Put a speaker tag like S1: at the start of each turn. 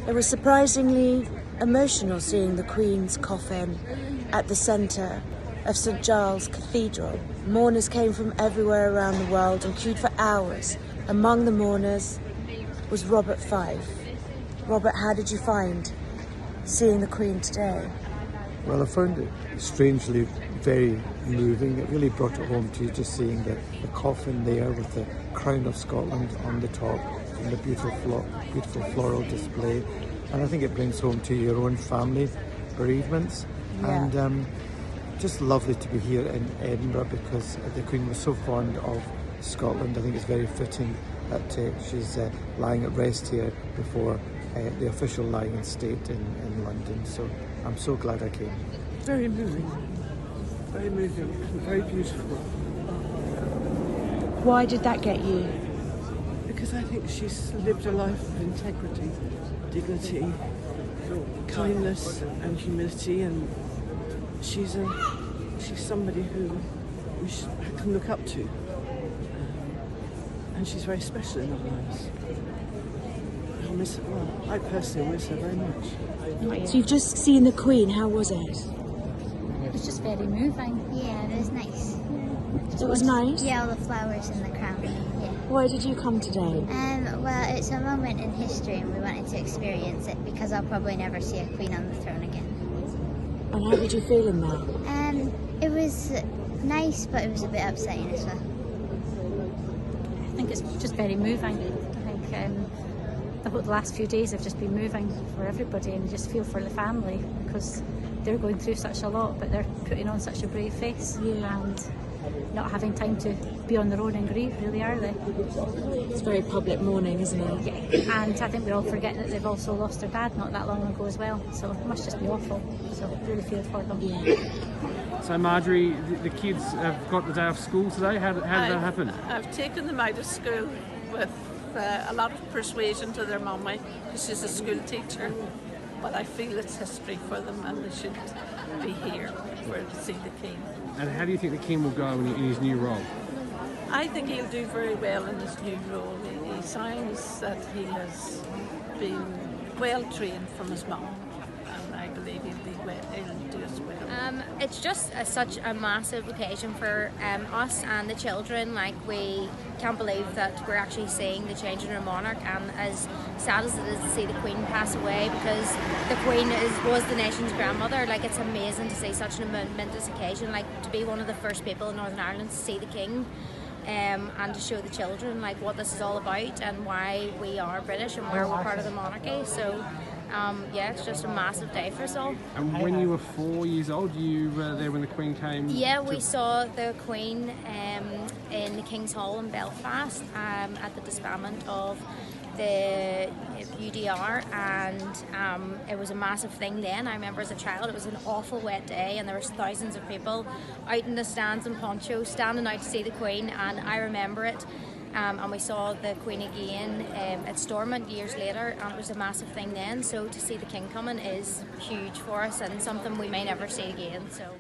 S1: It was surprisingly emotional seeing the Queen's coffin at the centre of St Giles Cathedral. Mourners came from everywhere around the world and queued for hours. Among the mourners was Robert Fife. Robert, how did you find seeing the Queen today?
S2: Well, I found it strangely very moving. It really brought it home to you, just seeing the coffin there with the crown of Scotland on the top and the beautiful floral display. And I think it brings home to your own family bereavements.
S1: Yeah.
S2: And just lovely to be here in Edinburgh because the Queen was so fond of Scotland. I think it's very fitting that she's lying at rest here before the official lying in state in London. So I'm so glad I came.
S3: Very moving, and very beautiful.
S1: Why did that get you?
S3: Because I think she's lived a life of integrity, dignity, kindness and humility, and she's somebody who we can look up to, and she's very special in our lives. I'll miss her. Well, I personally miss her very much.
S1: So you've just seen the Queen, how was it?
S4: It was just very moving.
S5: Yeah, it was nice.
S1: It was nice?
S5: Yeah, all the flowers and the crown. Yeah.
S1: Why did you come today?
S5: Well, it's a moment in history and we wanted to experience it because I'll probably never see a queen on the throne again.
S1: And how did you feel in that?
S5: It was nice, but it was a bit upsetting as well.
S4: I think it's just very moving. I think the last few days have just been moving for everybody, and you just feel for the family because they're going through such a lot, but they're putting on such a brave face and not having time to be on their own and grieve, really, are they?
S1: It's very public mourning, isn't it?
S4: Yeah, and I think we all forget that they've also lost their dad not that long ago as well, so it must just be awful. So I really feel for them.
S1: Yeah.
S6: So Marjorie, the kids have got the day off school today. How did that happen?
S7: I've taken them out of school with a lot of persuasion to their mummy, because she's a school teacher. But I feel it's history for them and they should be here to see the King.
S6: And how do you think the King will go in his new role?
S7: I think he'll do very well in his new role. He sounds that he has been well trained from his mum, and I believe he'll do as well.
S8: It's just such a massive occasion for us and the children. Like, we can't believe that we're actually seeing the change in our monarch, and as sad as it is to see the Queen pass away, because the Queen was the nation's grandmother, like, it's amazing to see such a momentous occasion, like to be one of the first people in Northern Ireland to see the King. And to show the children like what this is all about and why we are British and why we're part of the monarchy. So yeah, it's just a massive day for us all.
S6: And when you were 4 years old, you were there when the Queen came?
S8: Yeah, we saw the Queen in the King's Hall in Belfast at the disbandment of the UDR, and it was a massive thing then. I remember as a child, it was an awful wet day and there was thousands of people out in the stands and ponchos standing out to see the Queen, and I remember it. And we saw the Queen again at Stormont years later, and it was a massive thing then. So to see the King coming is huge for us and something we may never see again. So.